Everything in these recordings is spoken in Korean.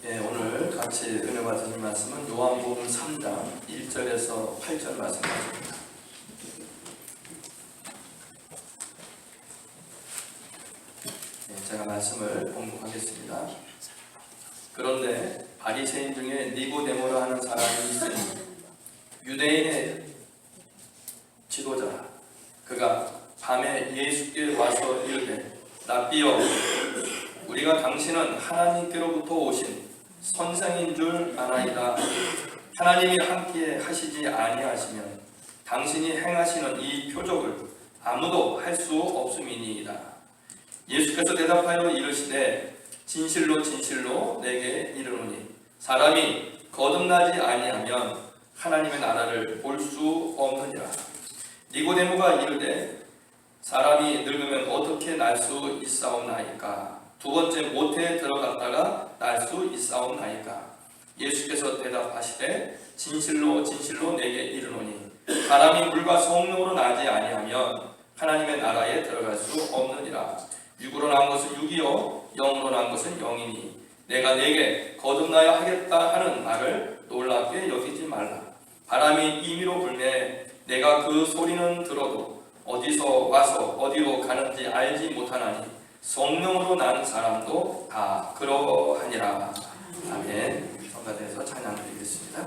오늘 같이 은혜 받으실 말씀은 요한복음 3장 1절에서 8절 말씀입니다. 제가 말씀을 봉독하겠습니다. 그런데 바리새인 중에 니고데모라 하는 사람이 있으니 유대인의 지도자라. 그가 밤에 예수께 와서 이르되 랍비여, 우리가 당신은 하나님께로부터 오신 선생인 줄 아나이다. 하나님이 함께 하시지 아니하시면 당신이 행하시는 이 표적을 아무도 할 수 없음이니이다. 예수께서 대답하여 이르시되 진실로 진실로 내게 이르노니 사람이 거듭나지 아니하면 하나님의 나라를 볼 수 없느니라. 니고데모가 이르되 사람이 늙으면 어떻게 날 수 있사옵나이까? 두 번째 모태에 들어갔다가 날 수 있사옵나이까? 예수께서 대답하시되 진실로 진실로 내게 이르노니 사람이 물과 성령으로 나지 아니하면 하나님의 나라에 들어갈 수 없느니라. 육으로 난 것은 육이요 영으로 난 것은 영이니 내가 내게 거듭나야 하겠다 하는 말을 놀랍게 여기지 말라. 바람이 임의로 불매 내가 그 소리는 들어도 어디서 와서 어디로 가는지 알지 못하나니 성령으로 나는 사람도 다 그러하니라. 아멘. 성가대에서 찬양 드리겠습니다.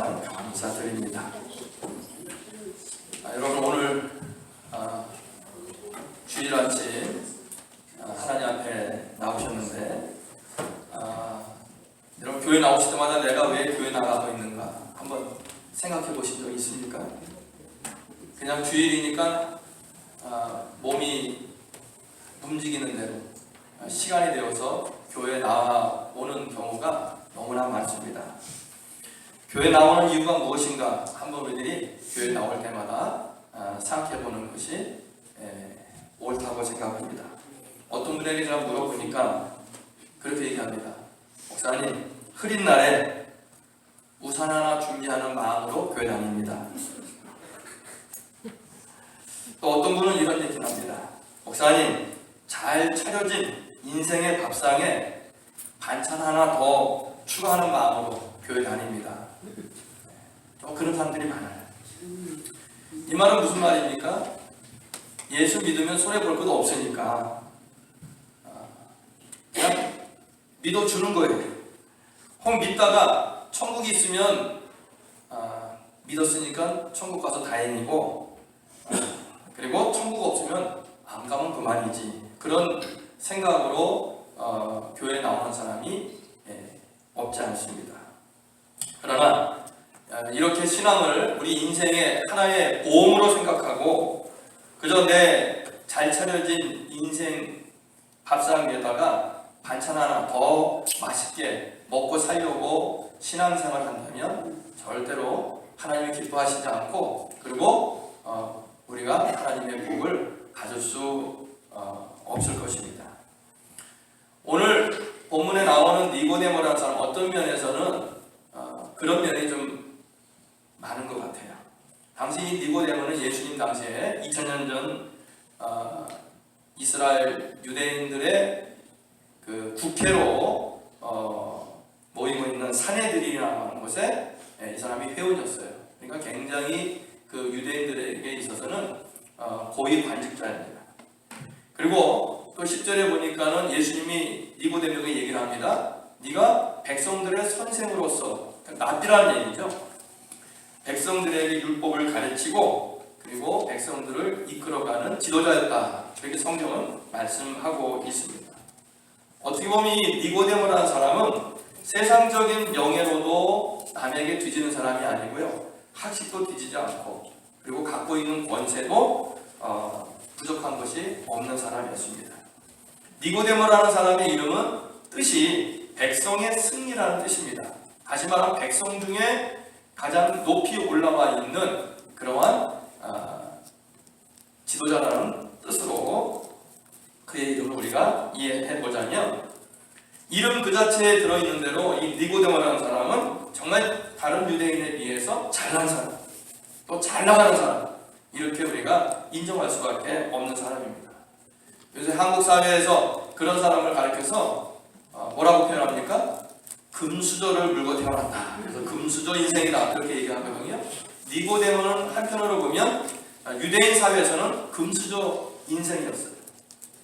찬양 감사드립니다. 여러분 오늘 주일 아침 하나님 앞에 나오셨는데 여러분 교회 나오실 때마다 내가 왜 교회 나가고 있는가 한번 생각해 보신 적 있습니까? 그냥 주일이니까 몸이 움직이는 대로 시간이 되어서 교회에 나오는 경우가 너무나 많습니다. 교회 나오는 이유가 무엇인가 한번 우리들이 교회 나올 때마다 생각해 보는 것이 옳다고 생각합니다. 어떤 분에게 제가 물어보니까 그렇게 얘기합니다. 목사님, 흐린 날에 우산 하나 준비하는 마음으로 교회 다닙니다. 또 어떤 분은 이런 얘기를 합니다. 목사님, 잘 차려진 인생의 밥상에 반찬 하나 더 추가하는 마음으로 교회 다닙니다. 또 그런 사람들이 많아요. 이 말은 무슨 말입니까? 예수 믿으면 손해볼 것도 없으니까 그냥 믿어주는 거예요. 혹 믿다가 천국이 있으면 믿었으니까 천국 가서 다행이고 그리고 천국 없으면 안 가면 그만이지. 그런 생각으로 교회에 나오는 사람이 없지 않습니다. 그러나 이렇게 신앙을 우리 인생의 하나의 보험으로 생각하고 그저 내 잘 차려진 인생 밥상 위에다가 반찬 하나 더 맛있게 먹고 살려고 신앙생활을 한다면 절대로 하나님이 기뻐하시지 않고 그리고 우리가 하나님의 복을 가질 수 없을 것입니다. 오늘 본문에 나오는 니고데모라는 사람 어떤 면에서는 그런 면이 좀 많은 것 같아요. 당시 이 니고데모는 예수님 당시에 2000년 전 이스라엘 유대인들의 그 국회로 모이고 있는 사내들이라는 곳에 이 사람이 회원이었어요. 그러니까 굉장히 그 유대인들에게 있어서는 고위 관직자입니다. 그리고 또 10절에 보니까는 예수님이 니고데모에게 얘기를 합니다. 네가 백성들의 선생으로서, 랍비라는 얘기죠. 백성들에게 율법을 가르치고 그리고 백성들을 이끌어가는 지도자였다. 그렇게 성경은 말씀하고 있습니다. 어떻게 보면 이 니고데모라는 사람은 세상적인 명예로도 남에게 뒤지는 사람이 아니고요. 학식도 뒤지지 않고 그리고 갖고 있는 권세도 부족한 것이 없는 사람이었습니다. 니고데모라는 사람의 이름은 뜻이 백성의 승리라는 뜻입니다. 다시 말하면 백성 중에 가장 높이 올라와 있는 그러한 지도자라는 뜻으로 그의 이름을 우리가 이해해 보자면 이름 그 자체에 들어있는 대로 이 니고데모라는 사람은 정말 다른 유대인에 비해서 잘난 사람, 또 잘 나가는 사람 이렇게 우리가 인정할 수밖에 없는 사람입니다. 요새 한국 사회에서 그런 사람을 가리켜서 뭐라고 표현합니까? 금수저를 물고 태어났다. 그래서 금수저 인생이다 그렇게 얘기하거든요. 니고데모는 한편으로 보면 유대인 사회에서는 금수저 인생이었어요.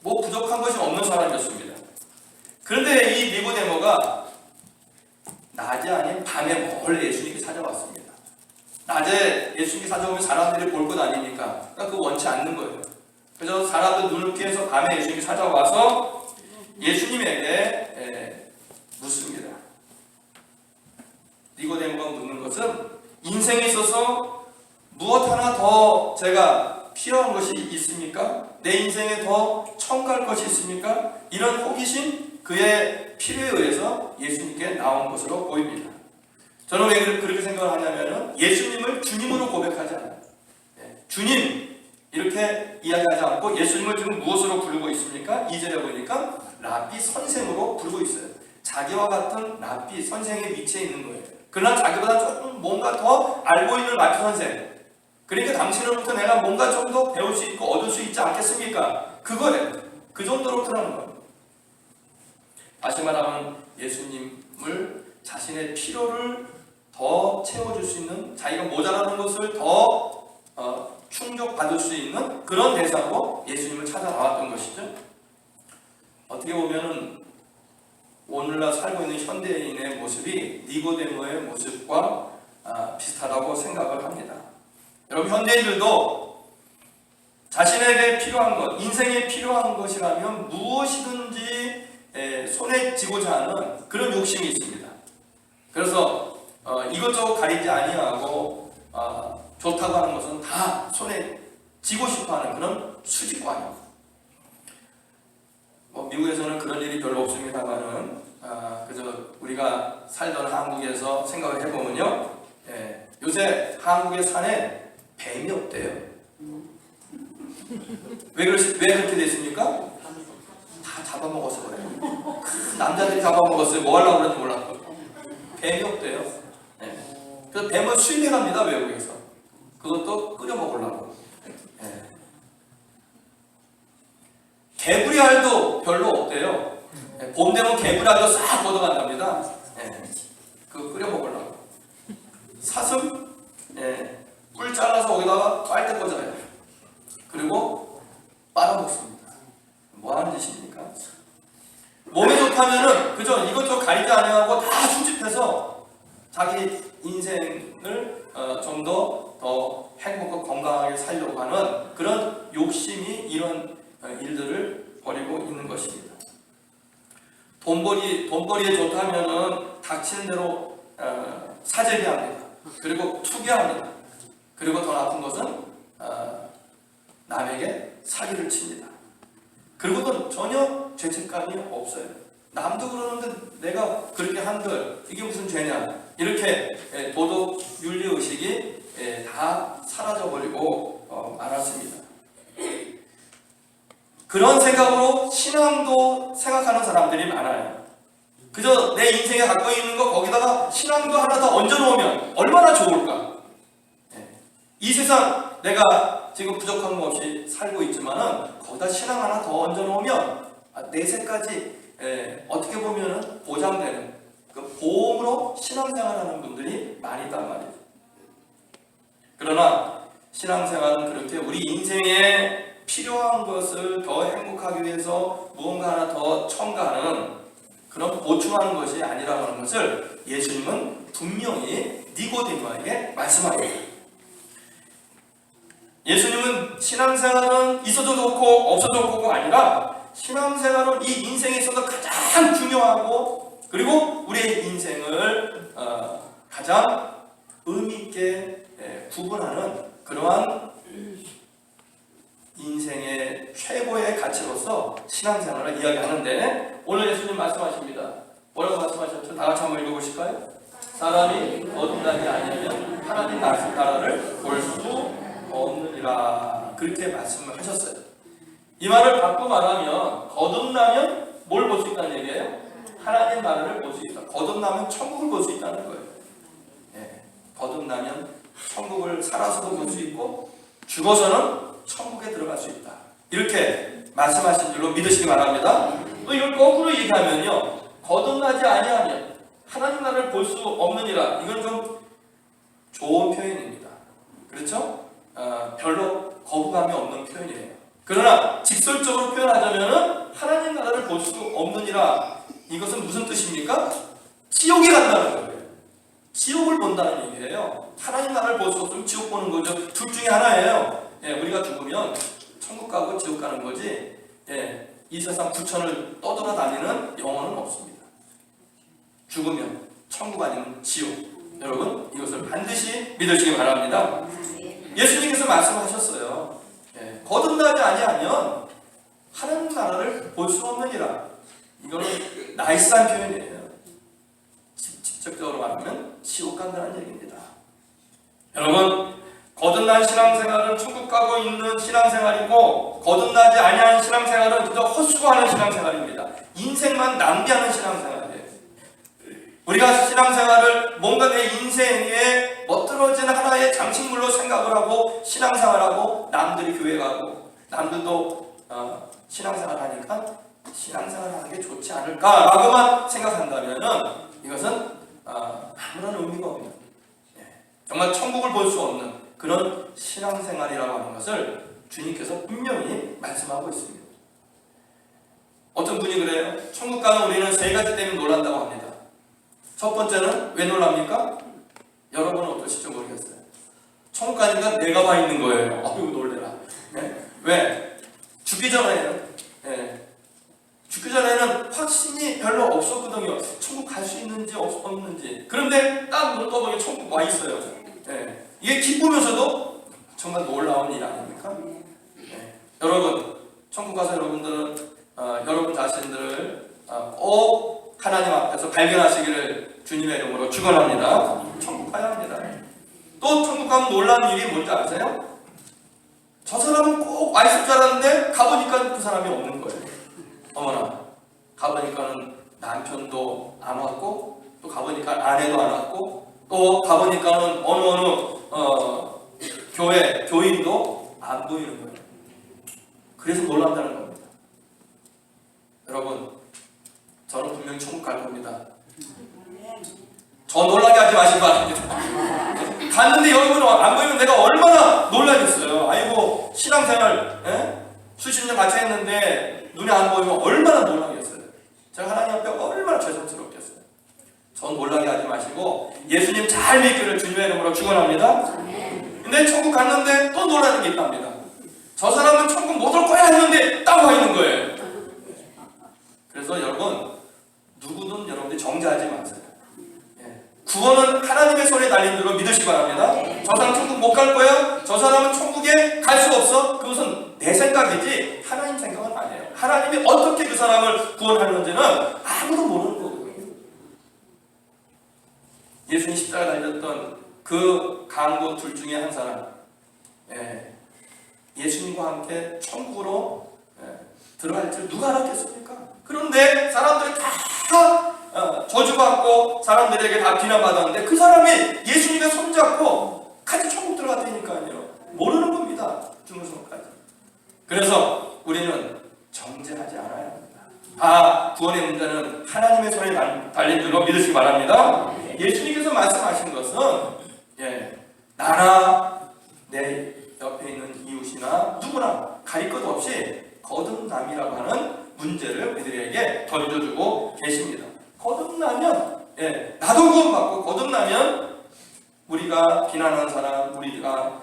뭐 부족한 것이 없는 사람이었습니다. 그런데 이 니고데모가 낮이 아닌 밤에 몰래 예수님께 찾아왔습니다. 낮에 예수님께 찾아오면 사람들이 볼 것 아니니까 그러니까 그거 원치 않는 거예요. 그래서 사람들 눈을 피해서 밤에 예수님께 찾아와서 예수님에게 묻습니다. 니고데모가 묻는 것은 인생에 있어서 무엇 하나 더 제가 필요한 것이 있습니까? 내 인생에 더 첨가할 것이 있습니까? 이런 호기심, 그의 필요에 의해서 예수님께 나온 것으로 보입니다. 저는 왜 그렇게 생각을 하냐면 예수님을 주님으로 고백하지 않아요. 주님 이렇게 이야기하지 않고 예수님을 지금 무엇으로 부르고 있습니까? 2절에 보니까 랍비 선생으로 부르고 있어요. 자기와 같은 랍비 선생의 위치에 있는 거예요. 그러나 자기보다 조금 뭔가 더 알고 있는 랍비 선생. 그러니까 당신으로부터 내가 뭔가 좀 더 배울 수 있고 얻을 수 있지 않겠습니까? 그거래요. 그 정도로 그러는 거예요. 다시 말하면 예수님을 자신의 필요를 더 채워줄 수 있는, 자기가 모자라는 것을 더 충족받을 수 있는 그런 대상으로 예수님을 찾아 나왔던 것이죠. 어떻게 보면은 오늘날 살고 있는 현대인의 모습이 니고데모의 모습과 비슷하다고 생각을 합니다. 여러분, 현대인들도 자신에게 필요한 것, 인생에 필요한 것이라면 무엇이든지 손에 쥐고자 하는 그런 욕심이 있습니다. 그래서 이것저것 가리지 아니하고 좋다고 하는 것은 다 손에 쥐고 싶어하는 그런 수집관이요. 미국에서는 그런 일이 별로 없습니다만은 그저 우리가 살던 한국에서 생각을 해보면요, 요새 한국의 산에 뱀이 없대요. 왜 그렇게 됐습니까? 다 잡아먹어서 그래요. 남자들이 잡아먹었어요. 뭐 하려고 그런지 몰랐고. 뱀이 없대요. 그래서 뱀을 수입해갑니다, 외국에서. 그것도 끓여 먹으려고. 개구리알도 별로 없대요. 봄 되면 개구리알도 싹 걷어간답니다. 그거 끓여 먹으려고. 사슴, 꿀 잘라서 거기다가 빨대 꽂아요. 그리고 빨아먹습니다. 뭐 하는 짓입니까? 몸에 좋다면은 그저 이것저것 가리지 아니하고 다 수집해서 자기 인생을 좀 더 행복하고 건강하게 살려고 하는 그런 욕심이 이런 일들을 벌이고 있는 것입니다. 돈벌이에 좋다면은 닥치는 대로 사재기합니다. 그리고 투기합니다. 그리고 더 나쁜 것은 남에게 사기를 칩니다. 그리고도 전혀 죄책감이 없어요. 남도 그러는데 내가 그렇게 한들 이게 무슨 죄냐, 이렇게 도덕 윤리의식이 다 사라져버리고 말았습니다. 그런 생각으로 신앙도 생각하는 사람들이 많아요. 그저 내 인생에 갖고 있는 거 거기다가 신앙도 하나 더 얹어놓으면 얼마나 좋을까. 이 세상 내가 지금 부족한 거 없이 살고 있지만은 거기다 신앙 하나 더 얹어놓으면 내세까지 어떻게 보면 보장되는 그 보험으로 신앙생활하는 분들이 많이 있단 말이에요. 그러나 신앙생활은 그렇게 우리 인생에 필요한 것을 더 행복하기 위해서 무언가 하나 더 첨가하는 그런 보충하는 것이 아니라고 하는 것을 예수님은 분명히 니고데모에게 말씀합니다. 예수님은 신앙생활은 있어도 좋고 없어도 좋고가 아니라 신앙생활은 이 인생에 있어서 가장 중요하고 그리고 우리의 인생을 가장 의미있게 구분하는 그러한 인생의 최고의 가치로서 신앙생활을 이야기하는데, 오늘 예수님 말씀하십니다. 뭐라고 말씀하셨죠? 다 같이 한번 읽어보실까요? 사람이 거듭나지 아니하면 하나님 나라를 볼 수 없느니라, 그렇게 말씀을 하셨어요. 이 말을 바꿔 말하면 거듭나면 뭘 볼 수 있다는 얘기예요? 하나님 나라를 볼 수 있다. 거듭나면 천국을 볼 수 있다는 거예요. 거듭나면 천국을 살아서도 볼 수 있고 죽어서는 천국에 들어갈 수 있다. 이렇게 말씀하신 줄로 믿으시기 바랍니다. 또 이걸 거꾸로 얘기하면요, 거듭나지 아니하면 하나님 나라를 볼 수 없느니라. 이건 좀 좋은 표현입니다. 그렇죠? 별로 거부감이 없는 표현이에요. 그러나 직설적으로 표현하자면은 하나님 나라를 볼 수 없느니라. 이것은 무슨 뜻입니까? 지옥에 간다는 거예요. 지옥을 본다는 얘기예요. 하나님 나라를 볼 수 없으면 지옥 보는 거죠. 둘 중에 하나예요. 우리가 죽으면 천국 가고 지옥 가는 거지, 이 세상 부천을 떠돌아다니는 영혼은 없습니다. 죽으면 천국 아니면 지옥. 여러분, 이것을 반드시 믿으시기 바랍니다. 예수님께서 말씀하셨어요. 거듭나지 아니하면 하나님 나라를 볼 수 없느니라. 이거는 나이스한 표현이에요. 직접적으로 말하면 지옥 간다는 얘기입니다. 여러분, 거듭난 신앙생활은 천국 가고 있는 신앙생활이고, 거듭나지 아니하는 신앙생활은 그저 헛수고하는 신앙생활입니다. 인생만 낭비하는 신앙생활이에요. 우리가 신앙생활을 뭔가 내 인생에 멋들어진 하나의 장식물로 생각을 하고 신앙생활하고, 남들이 교회 가고 남들도 신앙생활 하니까 신앙생활하는 게 좋지 않을까라고만 생각한다면 이것은 아무런 의미가 없는, 정말 천국을 볼 수 없는 그런 신앙생활이라고 하는 것을 주님께서 분명히 말씀하고 있습니다. 어떤 분이 그래요. 천국 가는 우리는 세 가지 때문에 놀란다고 합니다. 첫 번째는 왜 놀랍니까? 여러분은 어떠실지 모르겠어요. 천국 가니까 내가 와 있는 거예요. 아이고 놀래라. 네? 왜? 죽기 전에는 죽기 전에는 확신이 별로 없었거든요. 천국 갈 수 있는지 없는지. 그런데 딱 눈 떠보니 천국 와 있어요. 이게 기쁘면서도 정말 놀라운 일 아닙니까? 여러분, 천국 가서 여러분들은 여러분 자신들을 꼭 하나님 앞에서 발견하시기를 주님의 이름으로 축원합니다. 천국 가야 합니다. 또 천국 가면 놀라운 일이 뭔지 아세요? 저 사람은 꼭 와 있을 줄 알았는데 가보니까 그 사람이 없는 거예요. 어머나, 가보니까는 남편도 안 왔고, 또 가보니까 아내도 안 왔고, 또 가보니까는 어느 교인도 안 보이는 거예요. 그래서 놀란다는 겁니다. 여러분, 저는 분명히 천국 갈 겁니다. 저 놀라게 하지 마시기 바랍니다. 갔는데 여러분 안 보이면 내가 얼마나 놀라겠어요. 아이고, 신앙생활 수십 년 같이 했는데 눈에 안 보이면 얼마나 놀라겠어요. 제가 하나님 앞에 얼마나 죄송스럽겠어요. 전 놀라게 하지 마시고 예수님 잘 믿기를 주님의 이름으로 축원합니다. 근데 천국 갔는데 또 놀라는 게 있답니다. 저 사람은 천국 못 올 거야 했는데 딱 와 있는 거예요. 그래서 여러분, 누구든 여러분들이 정죄하지 마세요. 구원은 하나님의 손에 달린 줄로 믿으시기 바랍니다. 저 사람 천국 못 갈 거야? 저 사람은 천국에 갈 수 없어? 그것은 내 생각이지 하나님 생각은 아니에요. 하나님이 어떻게 그 사람을 구원하는지는 아무도 모르는 거거든요. 예수님 십자가 달렸던 그 강도 둘 중에 한 사람, 예수님과 함께 천국으로 들어갈 줄 누가 알았겠습니까? 그런데 사람들이 다 저주받고 사람들에게 다 비난받았는데 그 사람이 예수님의 손잡고 같이 천국 들어갔다니까요. 모르는 겁니다. 중성까지. 그래서 우리는 정죄하지 않아야 합니다. 구원의 문제는 하나님의 손에 달린 줄로 믿으시기 바랍니다. 예수님께서 말씀하신 것은 나나 내 옆에 있는 이웃이나 누구나 가릴 것 없이 거듭남이라고 하는 문제를 우리들에게 던져주고 계십니다. 거듭나면 나도 구원받고 거듭나면 우리가 비난하는 사람, 우리가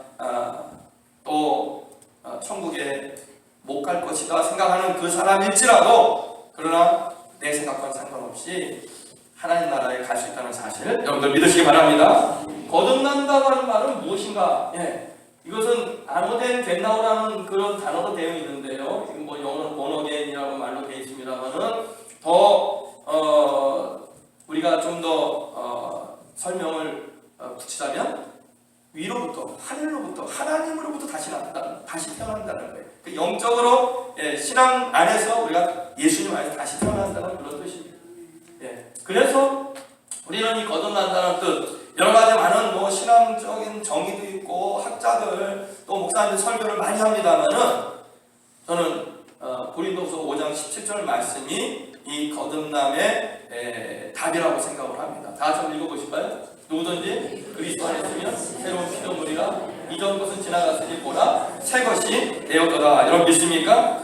또 천국에 못 갈 것이다 생각하는 그 사람일지라도 그러나 내 생각과는 상관없이 하나님 나라에 갈 수 있다는 사실 여러분들 믿으시기 바랍니다. 거듭난다고 하는 말은 무엇인가? 이것은 아노덴 덴나오라는 그런 단어도 되어 있는데요. 지금 뭐 영어는 born-again이라고 말로 되어 있습니다만은 우리가 좀 더 설명을 붙이자면 위로부터 하늘로부터 하나님으로부터 다시 태어난다는 거예요. 그 영적으로 신앙 안에서 우리가 예수님 안에서 다시 태어난다는 그런 뜻입니다. 그래서 우리는 이 거듭난다는 뜻 여러 가지 많은 뭐 신앙적인 정의도 있고 학자들 또 목사님들 설교를 많이 합니다만은 저는 고린도후서 5장 17절 말씀이 이 거듭남의 답이라고 생각을 합니다. 다 같이 한번 읽어보실까요? 누구든지 그리스도 안에 있으면 새로운 피조물이라 이전 것은 지나갔으니 보라 새 것이 되었도다. 여러분 믿습니까?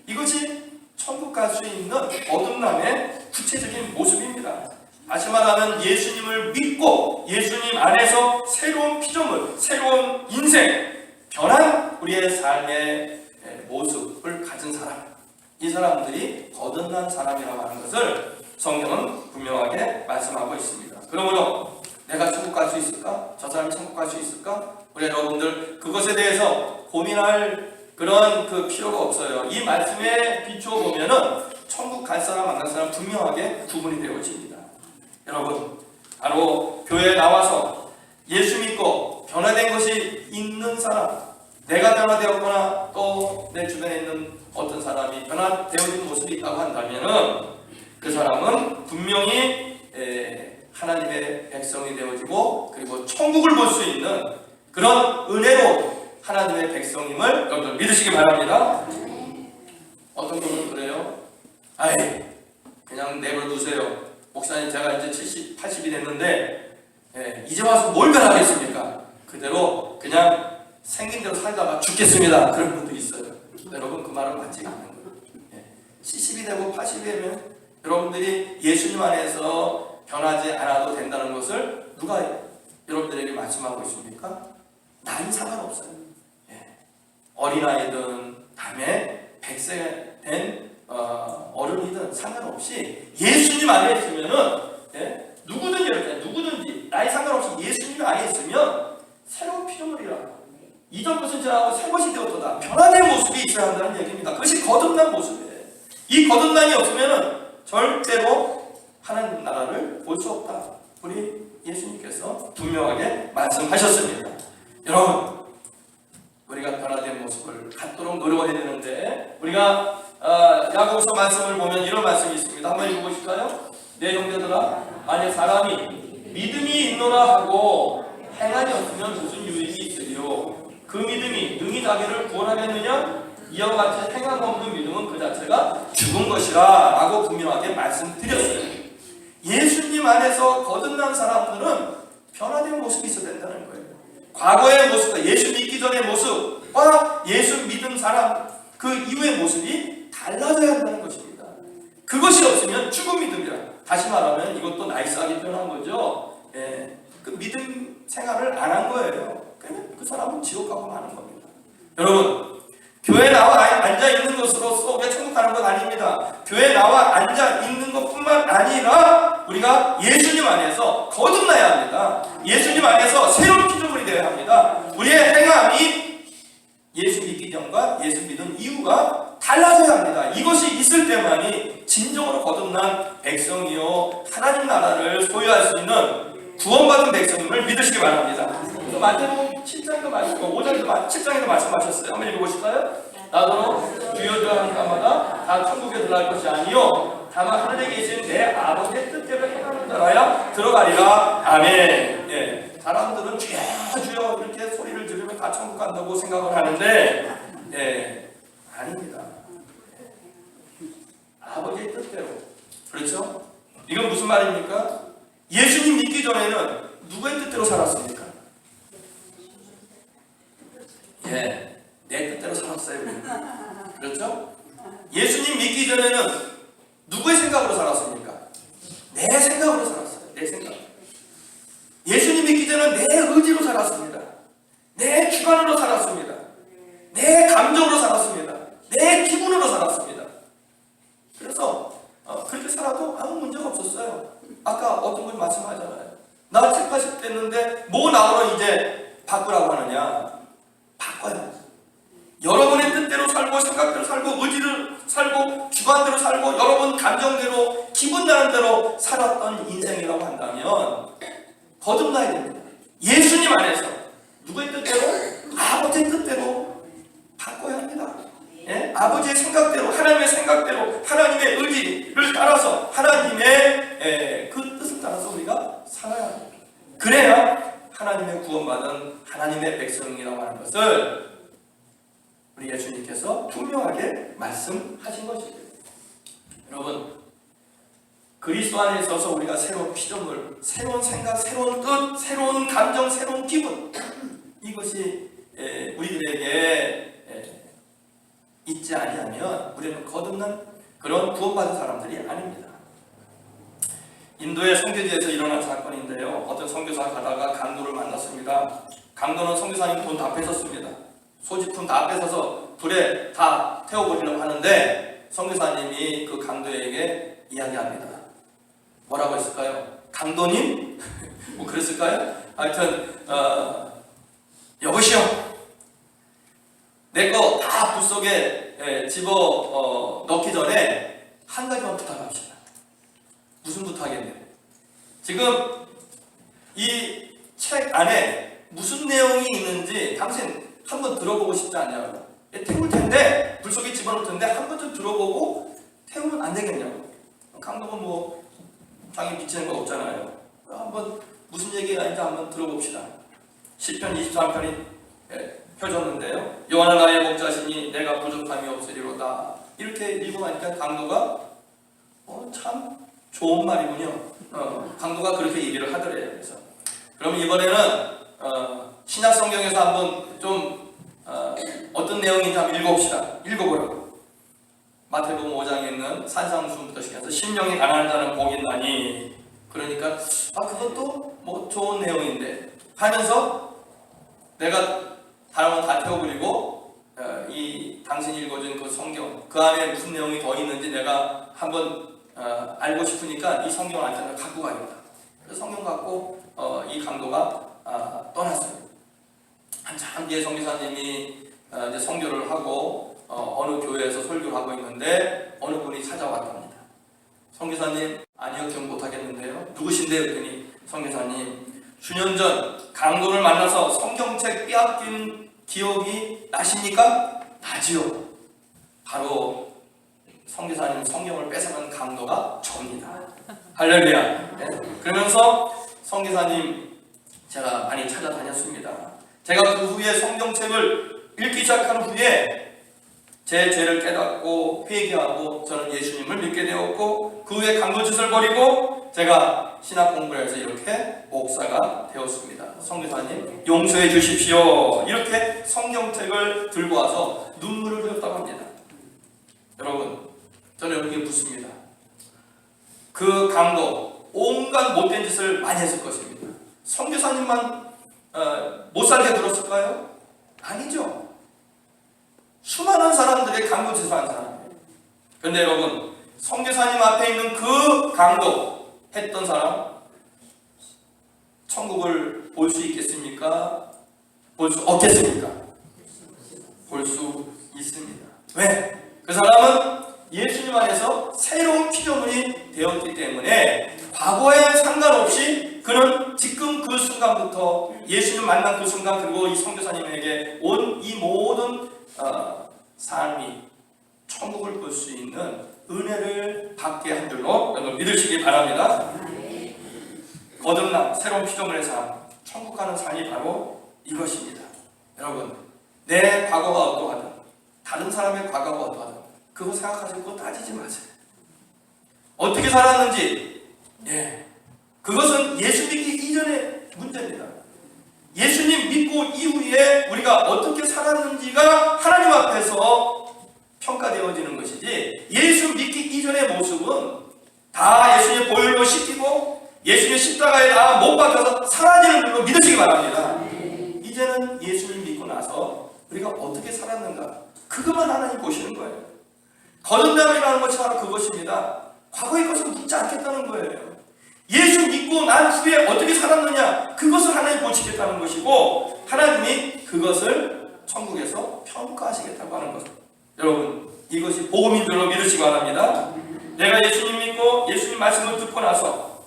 이것이 천국 갈 수 있는 거듭남의 구체적인 모습입니다. 다시 말하면 예수님을 믿고 예수님 안에서 새로운 피조물, 새로운 인생, 변한 우리의 삶의 모습을 가진 사람, 이 사람들이 거듭난 사람이라고 하는 것을 성경은 분명하게 말씀하고 있습니다. 그러므로 내가 천국 갈 수 있을까? 저 사람이 천국 갈 수 있을까? 우리 여러분들 그것에 대해서 고민할 그런 필요가 없어요. 이 말씀에 비추어 보면은 천국 갈 사람 안 갈 사람 분명하게 구분이 되어집니다. 여러분, 바로 교회에 나와서 예수 믿고 변화된 것이 있는 사람, 내가 변화되었거나 또 내 주변에 있는 어떤 사람이 변화되어진 모습이 있다고 한다면은 그 사람은 분명히 하나님의 백성이 되어지고 그리고 천국을 볼 수 있는 그런 은혜로 하나님의 백성임을 여러분들 믿으시기 바랍니다. 어떤 분은 그래요? 그냥 내버려 두세요. 목사님 제가 이제 70, 80이 됐는데 이제 와서 뭘 변하겠습니까? 그대로 그냥 생긴 대로 살다가 죽겠습니다. 그런 분도 있어요. 여러분 그 말은 맞지 않는 거예요. 70이 되고 80이 되면 여러분들이 예수님 안에서 변하지 않아도 된다는 것을 누가 여러분들에게 말씀하고 있습니까? 나이 상관없어요. 예. 어린아이든 다음에 100세 된 어른이든 상관없이 예수님 안에 있으면은, 예? 누구든지 이렇게 누구든지 나이 상관없이 예수님 안에 있으면 새로운 피조물이라. 이전 것은 지나고 새 것이 되었도다. 변화된 모습이 있어야 한다는 얘기입니다. 그것이 거듭난 모습이에요. 이 거듭남이 없으면은 절대로 하나님 나라를 볼 수 없다. 우리 예수님께서 분명하게 말씀하셨습니다. 여러분, 우리가 변화된 모습을 갖도록 노력해야 되는데, 우리가 야고보서 말씀을 보면 이런 말씀이 있습니다. 한번 읽어보실까요? 내 형제들아, 만약 사람이 믿음이 있노라 하고 행함이 없으면 무슨 유익이 있으리요? 그 믿음이 능히 자기를 구원하겠느냐? 이와 같이 행함 없는 믿음은 그 자체가 죽은 것이라 라고 분명하게 말씀드렸어요. 예수님 안에서 거듭난 사람들은 변화된 모습이 있어야 된다는 거예요. 과거의 모습과 예수 믿기 전의 모습과 예수 믿은 사람 그 이후의 모습이 달라져야 한다는 것입니다. 그것이 없으면 죽은 믿음이라. 다시 말하면 이것도 나이스하게 표현한 거죠. 예, 그 믿음 생활을 안 한 거예요. 그러면 그 사람은 지옥 가고 마는 겁니다. 여러분, 교회 나와 앉아 있는 것으로서 우리가 천국 가는 건 아닙니다. 교회 나와 앉아 있는 것뿐만 아니라 우리가 예수님 안에서 거듭나야 합니다. 예수님 안에서 새로운 피조물이 되어야 합니다. 우리의 행함이 예수 믿기 전과 예수 믿은 이유가 달라져야 합니다. 이것이 있을 때만이 진정으로 거듭난 백성이요 하나님 나라를 소유할 수 있는 구원받은 백성임을 믿으시기 바랍니다. 그래서 마태복음 7장에도 말씀, 5장에도 7장에도 말씀하셨어요. 한번 읽어보실까요? 나더러 주여 주여 하는 자마다 다 천국에 들어갈 것이 아니요 다만 하늘에 계신 내 아버지의 뜻대로 행하는 자라야 들어가리라. 아멘. 예. 사람들은 주여 주여 이렇게 소리를 들으면 다 천국 간다고 생각을 하는데, 예, 아닙니다. 아버지의 뜻대로. 그렇죠? 이건 무슨 말입니까? 예수님 믿기 전에는 누구의 뜻대로 살았습니까? 예, 내 뜻대로 살았어요. 그렇죠? 예수님 믿기 전에는 누구의 생각으로 살았습니까? 내 생각으로 살았어요. 내 생각. 예수님 믿기 전에는 내 의지로 살았습니다. 내 주관으로 살았습니다. 내 감정으로 살았습니다. 내 기분으로 살았습니다. 그래서 그렇게 살아도 아무 문제가 없었어요. 아까 어떤 분이 말씀하잖아요. 나 70, 80 됐는데 뭐 나오러 이제 바꾸라고 하느냐. 바꿔요. 여러분의 뜻대로 살고 생각대로 살고 의지를 살고 주관대로 살고 여러분 감정대로 기분 나는 대로 살았던 인생이라고 한다면 거듭나야 됩니다. 예수님 안에서 누구의 뜻대로? 아버지의 뜻대로 바꿔야 합니다. 예? 아버지의 생각대로 하나님의 생각대로 하나님의 의지를 따라서 하나님의 그 뜻을 따라서 우리가 살아야 합니다. 그래야 하나님의 구원받은 하나님의 백성이라고 하는 것을 우리 예수님께서 분명하게 말씀하신 것입니다. 여러분, 그리스도 안에 있어서 우리가 새로운 피조물, 새로운 생각, 새로운 뜻, 새로운 감정, 새로운 기분, 이것이 우리들에게 있지 아니하면 우리는 거듭난 그런 구원받은 사람들이 아닙니다. 인도의 선교지에서 일어난 사건인데요. 어떤 선교사가 가다가 강도를 만났습니다. 강도는 선교사님 돈 다 뺏었습니다. 소지품 다 뺏어서 불에 다 태워버리려고 하는데 선교사님이 그 강도에게 이야기합니다. 뭐라고 했을까요? 강도님? 뭐 그랬을까요? 하여튼 여보시오, 내 거 다 불 속에 집어 넣기 전에 한 가지만 부탁합시다. 무슨 부탁이에요? 지금 이 책 안에 무슨 내용이 있는지 당신 한번 들어보고 싶지 않냐고. 태울 텐데, 불 속에 집어넣을 텐데 한 번쯤 들어보고 태우면 안 되겠냐고. 강도는 뭐 장에 미치는 거 없잖아요. 한번 무슨 얘기가 있는지 한번 들어봅시다. 시편 23편이 펴졌는데요. 여호와는 나의 목자시니 내가 부족함이 없으리로다. 이렇게 읽고 나니까 강도가 참 좋은 말이군요. 강도가 그렇게 얘기를 하더래요. 그래서 그럼 이번에는 신약 성경에서 한번 좀 어떤 내용인지 한번 읽어보라고. 마태복음 5장에 있는 산상수훈부터 시작해서 심령이 가난한 자는 복이 있나니. 그러니까 그것도 뭐 좋은 내용인데 하면서 내가 다른 다 태워버리고 이 당신이 읽어준 그 성경 그 안에 무슨 내용이 더 있는지 내가 한번 알고 싶으니까 이 성경을 한번 갖고 가겠다. 그래서 성경 갖고 이 강도가 떠났어요. 한참 뒤에 선교사님이 이제 선교를 하고 어느 교회에서 설교를 하고 있는데 어느 분이 찾아왔답니다. 선교사님, 아니요, 기억 못하겠는데요. 누구신데요? 그랬더니 선교사님, 수년 전 강도를 만나서 성경책 빼앗긴 기억이 나십니까? 나지요. 바로 선교사님 성경을 뺏어간 강도가 저입니다. 할렐루야. 네. 그러면서 선교사님 제가 많이 찾아다녔습니다. 제가 그 후에 성경책을 읽기 시작한 후에 제 죄를 깨닫고 회개하고 저는 예수님을 믿게 되었고 그 후에 강도짓을 버리고 제가 신학 공부를 해서 이렇게 목사가 되었습니다. 선교사님 용서해 주십시오. 이렇게 성경책을 들고 와서 눈물을 흘렸다고 합니다. 여러분, 저는 여기에 묻습니다. 그 강도 온갖 못된 짓을 많이 했을 것입니다. 선교사님만 못 살게 들었을까요? 아니죠. 수많은 사람들의 강도짓을 한 사람이에요. 그런데 여러분, 선교사님 앞에 있는 그 강도 했던 사람 천국을 볼 수 있겠습니까? 볼 수 없겠습니까? 볼 수 있습니다. 왜? 그 사람은 예수님 안에서 새로운 피조물이 되었기 때문에 과거에 상관없이 그는 지금 그 순간부터 예수님 만난 그 순간 그리고 이 선교사님에게 온 이 모든 삶이 천국을 볼 수 있는 은혜를 받게 한 줄로 여러분 믿으시기 바랍니다. 거듭남, 새로운 피조물의 삶, 천국 가는 삶이 바로 이것입니다. 여러분, 내 과거가 어떠하든 다른 사람의 과거가 어떠하든 그거 생각하시고 따지지 마세요. 어떻게 살았는지 그것은 예수 믿기 이전의 문제입니다. 예수님 믿고 이후에 우리가 어떻게 살았는지가 하나님 앞에서 평가되어지는 것이지 예수 믿기 이전의 모습은 다 예수님 보혈로 씻기고 예수님 십자가에 다 못 박혀서 사라지는 줄로 믿으시기 바랍니다. 이제는 예수님 믿고 나서 우리가 어떻게 살았는가 그것만 하나님 보시는 거예요. 거듭남이라는 것이 바로 그것입니다. 과거의 것을 묻지 않겠다는 거예요. 예수 믿고 난 후에 어떻게 살았느냐 그것을 하나님 보시겠다는 것이고 하나님이 그것을 천국에서 평가하시겠다고 하는 것. 여러분, 이것이 복음인 줄로 믿으시기 바랍니다. 내가 예수님 믿고 예수님 말씀을 듣고 나서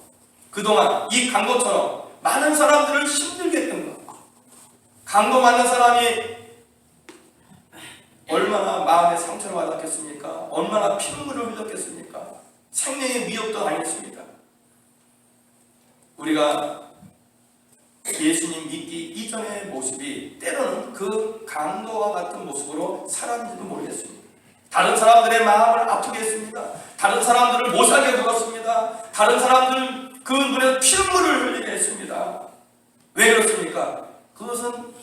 그동안 이 강도처럼 많은 사람들을 힘들게 했던 것. 강도 만난 사람이 얼마나 마음에 상처를 받았겠습니까? 얼마나 피눈물을 흘렸겠습니까? 생명의 위협도 아니었습니다. 우리가 예수님 믿기 이전의 모습이 때로는 그 강도와 같은 모습으로 살았는지도 모르겠습니다. 다른 사람들의 마음을 아프게 했습니다. 다른 사람들을 못 살게 굴었습니다. 다른 사람들 그 눈에 피눈물을 흘리게 했습니다. 왜 그렇습니까? 그것은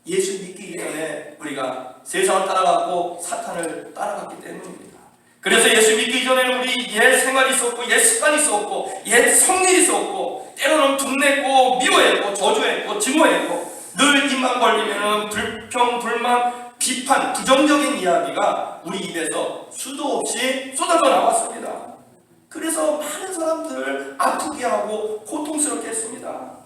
예수 믿기 이전에 우리가 세상을 따라갔고 사탄을 따라갔기 때문입니다. 그래서 예수 믿기 이전에는 우리 옛 생활이 있었고 옛 습관이 있었고 옛 성질이 있었고 때로는 분냈고 미워했고 저주했고 증오했고 늘 입만 벌리면 불평, 불만, 비판, 부정적인 이야기가 우리 입에서 수도 없이 쏟아져 나왔습니다. 그래서 많은 사람들을 아프게 하고 고통스럽게 했습니다.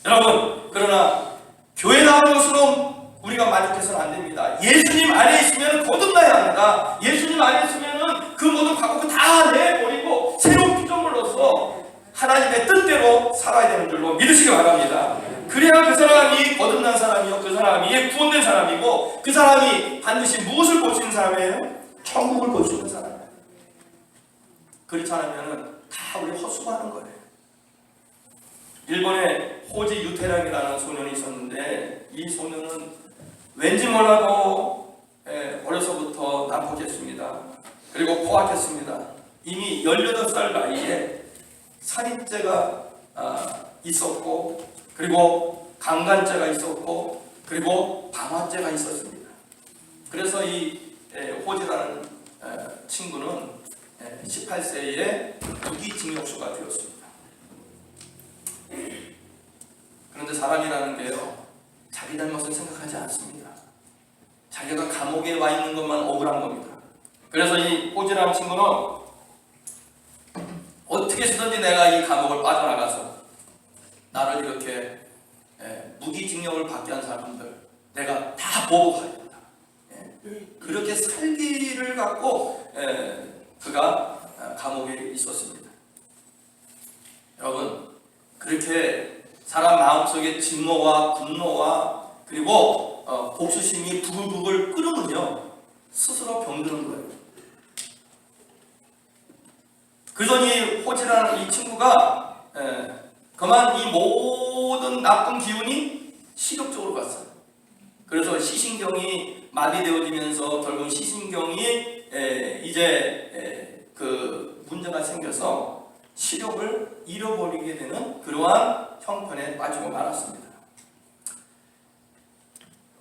여러분, 그러나 교회 나오는 것으로 우리가 만족해서는 안 됩니다. 예수님 안에 있으면 거듭나야 합니다. 예수님 안에 있으면 그 모든 과거를 다 내버리고 새로운 피조물로서 하나님의 뜻대로 살아야 되는 줄로 믿으시기 바랍니다. 그래야 그 사람이 거듭난 사람이요, 그 사람이 구원된 사람이고 그 사람이 반드시 무엇을 볼 수 있는 사람이에요? 천국을 볼 수 있는 사람이에요. 그렇지 않으면 다 우리 헛수고하는 거예요. 일본에 호지 유태랑이라는 소년이 있었는데 이 소년은 왠지 몰라도 어려서부터 난폭했습니다. 그리고 포악했습니다. 이미 18살 나이에 살인죄가 있었고 그리고 강간죄가 있었고 그리고 방화죄가 있었습니다. 그래서 이 호지라는 친구는 18세에 무기징역수가 되었습니다. 그런데 사람이라는 게요, 자기 잘못을 생각하지 않습니다. 자기가 감옥에 와 있는 것만 억울한 겁니다. 그래서 이 호지라는 친구는 어떻게 해서든지 내가 이 감옥을 빠져나가서 나를 이렇게 무기징역을 받게 한 사람들 내가 다 보복하겠다. 그렇게 살기를 갖고 그가 감옥에 있었습니다. 여러분, 그렇게 사람 마음속에 진노와 분노와 그리고 복수심이 부글부글 끓으면요 스스로 병드는 거예요. 그러던 이 호지라는 이 친구가 그만 이 모든 나쁜 기운이 식욕적으로 갔어요. 그래서 시신경이 마비되어지면서 결국 시신경이 이제 그 문제가 생겨서 시력을 잃어버리게 되는 그러한 형편에 빠지고 말았습니다.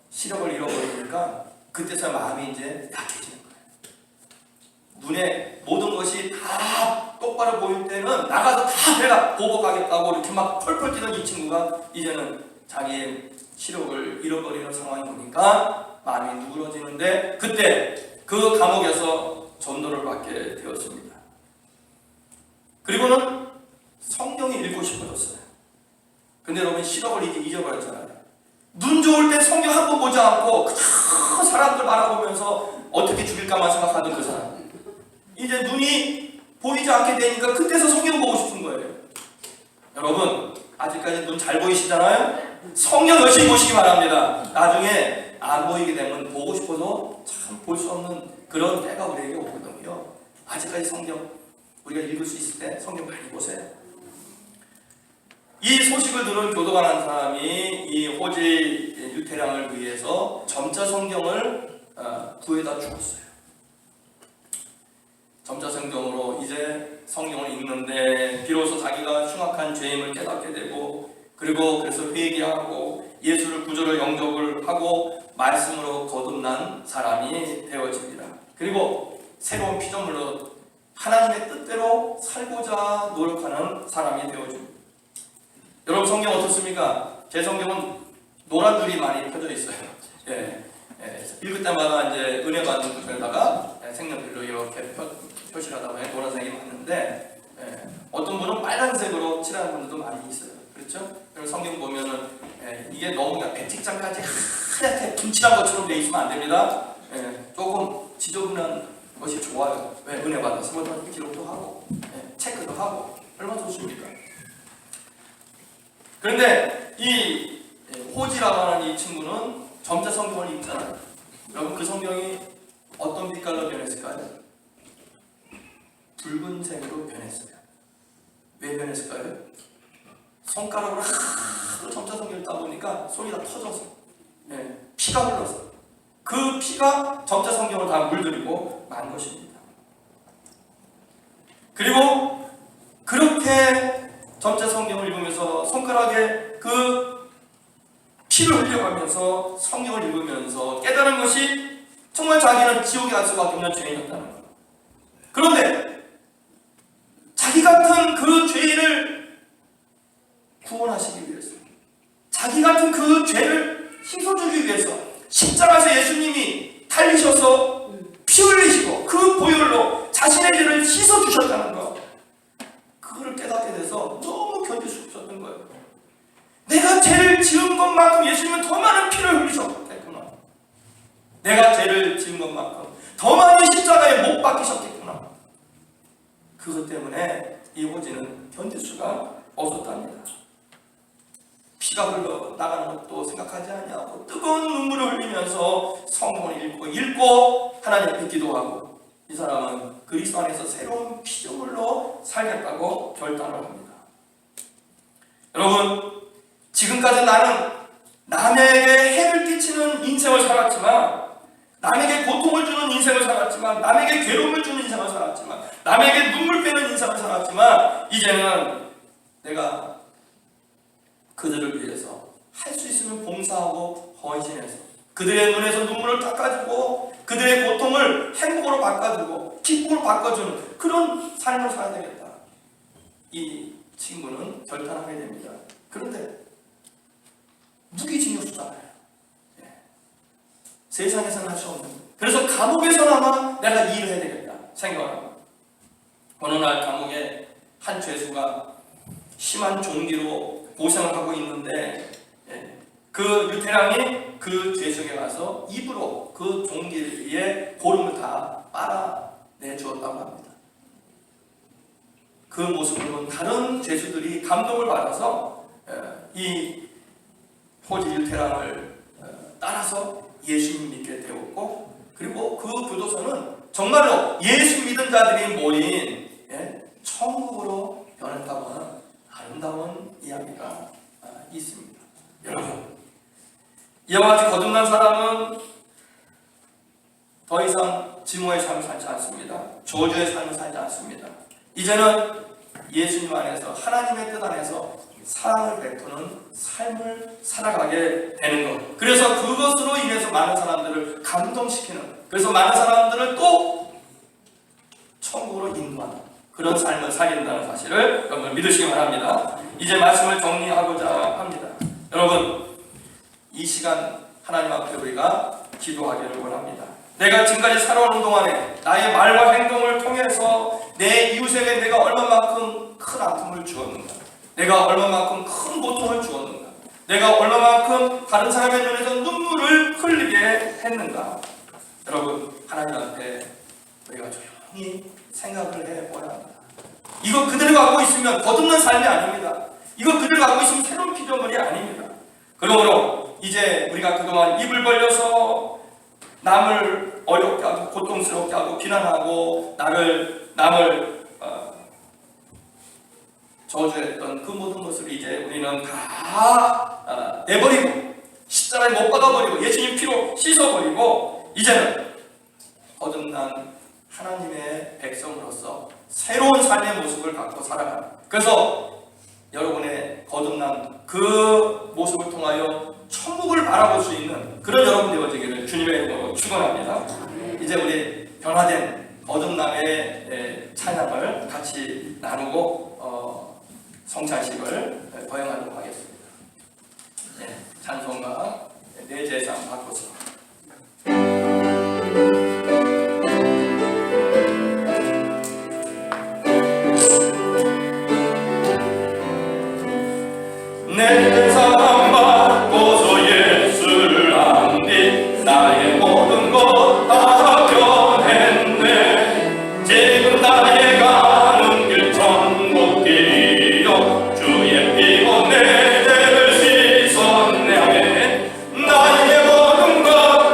시력을 잃어버리니까 그때서 마음이 이제 약해지는 거예요. 눈에 모든 것이 다 똑바로 보일 때는 나가서 다 내가 보복하겠다고 이렇게 막 펄펄 뛰던 이 친구가 이제는 자기의 시력을 잃어버리는 상황이 오니까 마음이 누그러지는데 그때 그 감옥에서 전도를 받게 되었습니다. 그리고는 성경이 읽고 싶어졌어요. 근데 여러분 시력을 이제 잊어버렸잖아요. 눈 좋을 때 성경 한 번 보지 않고 그저 사람들 바라보면서 어떻게 죽일까만 생각하던 그 사람, 이제 눈이 보이지 않게 되니까 그때서 성경 보고 싶은 거예요. 여러분 아직까지 눈 잘 보이시잖아요? 성경 열심히 보시기 바랍니다. 나중에 안 보이게 되면 보고 싶어서 참 볼 수 없는 그런 때가 우리에게 오거든요. 아직까지 성경 우리가 읽을 수 있을 때 성경 많이 보세요. 이 소식을 들은 교도관 한 사람이 이 호지 유태량을 위해서 점자 성경을 구해다 주었어요. 점자 성경으로 이제 성경을 읽는데 비로소 자기가 흉악한 죄임을 깨닫게 되고 그리고 그래서 회개하고 예수를 구주로 영접을 하고 말씀으로 거듭난 사람이 되어집니다. 그리고 새로운 피조물로 하나님의 뜻대로 살고자 노력하는 사람이 되어집니다. 여러분 성경 어떻습니까? 제 성경은 노란 줄이 많이 펴져 있어요. 읽을 때마다 이제 은혜 받는 구절에다가 색연필로 이렇게 표시를 하다 보니 노란색이 많은데 어떤 분은 빨간색으로 칠하는 분들도 많이 있어요. 그렇죠? 그래서 성경 보면은 이게 너무 백직장까지 하얗게 분칠한 것처럼 되어 있으면 안 됩니다. 조금 지저분한 것이 좋아요. 왜? 은혜 받아서 뭐 기록도 하고 체크도 하고 얼마나 좋습니까? 그런데 이 호지라고 하는 이 친구는 점자 성경을 읽잖아요. 여러분 그 성경이 어떤 빛깔로 변했을까요? 붉은색으로 변했어요. 왜 변했을까요? 손가락으로 하도 점자 성경을 따보니까 손이 다 터져서 피가 흘러서 그 피가 점자 성경을 다 물들이고 만 것입니다. 그리고 그렇게 점자 성경을 읽으면서 손가락에 그 피를 흘려가면서 성경을 읽으면서 깨달은 것이 정말 자기는 지옥에 갈 수밖에 없는 죄인이었다는 거예요. 그런데 자기 같은 그 죄인을 구원하시기 위해서, 자기 같은 그 죄를 씻어주기 위해서 십자가에서 예수님이 달리셔서 피 흘리시고 그 보혈로 자신의 죄를 씻어주셨다는 거, 그거를 깨닫게 돼서 너무 견딜 수 없었던 거예요. 내가 죄를 지은 것만큼 예수님은 더 많은 피를 흘리셨겠구나. 내가 죄를 지은 것만큼 더 많이 십자가에 못 박히셨겠구나. 그것 때문에 이 호지는 견딜 수가 없었답니다. 피가 흘러 나가는 것도 생각하지 않냐고 뜨거운 눈물을 흘리면서 성경을 읽고 하나님 앞에 기도하고 이 사람은 그리스도 안에서 새로운 피조물로 살겠다고 결단을 합니다. 여러분 지금까지 나는 남에게 해를 끼치는 인생을 살았지만, 남에게 고통을 주는 인생을 살았지만, 남에게 괴로움을 주는 인생을 살았지만, 남에게 눈물 빼는 인생을 살았지만, 이제는 내가 그들을 위해서 할 수 있으면 봉사하고 헌신해서 그들의 눈에서 눈물을 닦아주고 그들의 고통을 행복으로 바꿔주고 기쁨으로 바꿔주는 그런 삶을 살아야 되겠다. 이 친구는 결단하게 됩니다. 그런데 알아요. 세상에서는 할 수 없는 거예요. 그래서 감옥에서나마 내가 일을 해야 되겠다 생각하고, 어느 날 감옥에 한 죄수가 심한 종기로 고생을 하고 있는데 그 유태랑이 그 죄수에게 가서 입으로 그 종기의 고름을 다 빨아내주었다고 합니다. 그 모습을 본 다른 죄수들이 감동을 받아서 이 포지 유태랑을 따라서 예수님 믿게 되었고, 그리고 그 교도소는 정말로 예수 믿은 자들이 모인 천국으로 변했다고 하는 아름다운 이야기가 있습니다. 여러분, 이와 같이 거듭난 사람은 더 이상 증오의 삶을 살지 않습니다. 저주의 삶을 살지 않습니다. 이제는 예수님 안에서, 하나님의 뜻 안에서 사랑을 베푸는 삶을 살아가게 되는 것. 그래서 그것으로 인해서 많은 사람들을 감동시키는, 그래서 많은 사람들을 또 천국으로 인도하는 그런 삶을 살린다는 사실을 여러분 믿으시기 바랍니다. 이제 말씀을 정리하고자 합니다. 여러분, 이 시간 하나님 앞에 우리가 기도하기를 원합니다. 내가 지금까지 살아오는 동안에 나의 말과 행동을 통해서 내 이웃에게 내가 얼마만큼 큰 아픔을 주었는가, 내가 얼마만큼 큰 고통을 주었는가, 내가 얼마만큼 다른 사람의 눈에서 눈물을 흘리게 했는가. 여러분, 하나님 앞에 우리가 조용히 생각을 해보아야 합니다. 이거 그대로 갖고 있으면 거듭난 삶이 아닙니다. 이거 그대로 갖고 있으면 새로운 피조물이 아닙니다. 그러므로 이제 우리가 그동안 입을 벌려서 남을 어렵게 하고 고통스럽게 하고 비난하고 남을 저주했던 그 모든 것을 이제 우리는 다 내버리고 십자가에 못 박아버리고 예수님 피로 씻어버리고 이제는 거듭난 하나님의 백성으로서 새로운 삶의 모습을 갖고 살아가는, 그래서 여러분의 거듭난 그 모습을 통하여 천국을 바라볼 수 있는 그런 여러분 되어지기를 주님의 이름으로 축원합니다. 이제 우리 변화된 거듭남의 찬양을 같이 나누고 성찬식을 거행하도록 하겠습니다. 찬송가 내 재산 바꿔서. 내 재산 바꿔서 예수를 안디 나의 모든 것 다 변했네. 지금 나의 가는 길 천국길이요 주의 피로 내 죄를 씻었네. 나의 모든 것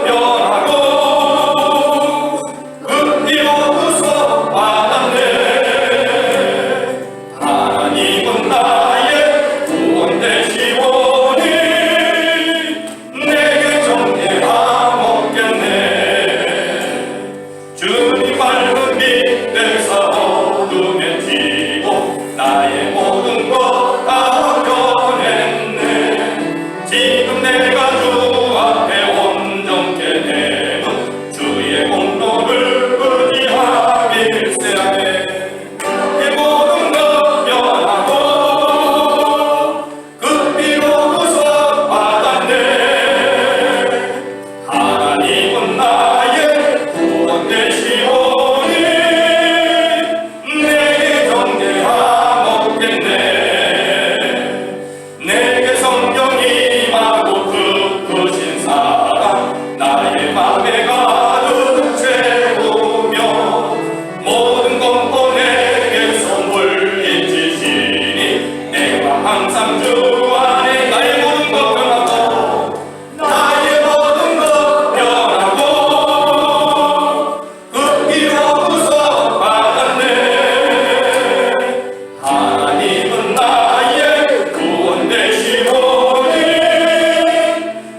변하고 그 피로 부서 받았네. 하나님은 나의 구원 되시오니 내게 정죄하 먹겠네. 주님 맑은 빛 내사 어둠에 지고 나의 모든 것 다 변했네. 지금 내가 주 앞에 온전케 되는 주의 공로를 의지하길세. 내 모든 것 변하고 그 피로 구속 받았네. 하나님은 나의 구원 되시오니 내게 정죄하 먹겠네. 내게 성령 임하고 그 크신 사랑 나의 맘에 가득 채우며 모든 공포 내게 선물 잊으시니 내가 항상 주 안에 나의 모든 것 변하고 나의 모든 것 변하고 그 피로 구속 받았네. 하나님은 나의 구원 되시오니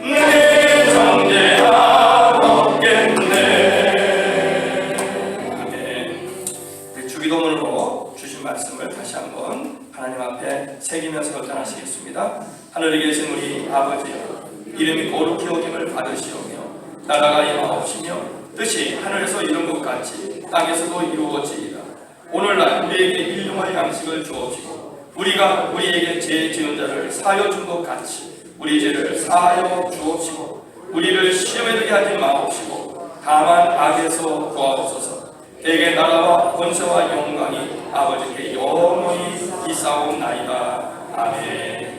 내게 정죄하 먹겠네. 아멘. 주기도문으로 주신 말씀을 다시 한번 하나님 앞에 새기면서 결단하시겠습니다. 하늘에 계신 우리 아버지여, 이름이 거룩히 여김을 받으시오며 나라가 임하옵시며 뜻이 하늘에서 이룬 것 같이 땅에서도 이루어지이다. 오늘날 우리에게 일용할 양식을 주옵시고 우리가 우리에게 죄 지은 자를 사하여 준 것 같이 우리 죄를 사하여 주옵시고 우리를 시험에 들게 하지 마옵시고 다만 악에서 구하옵소서. 대개 나라와 권세와 영광이 아버지께 영원히 있사옵나이다. 아멘.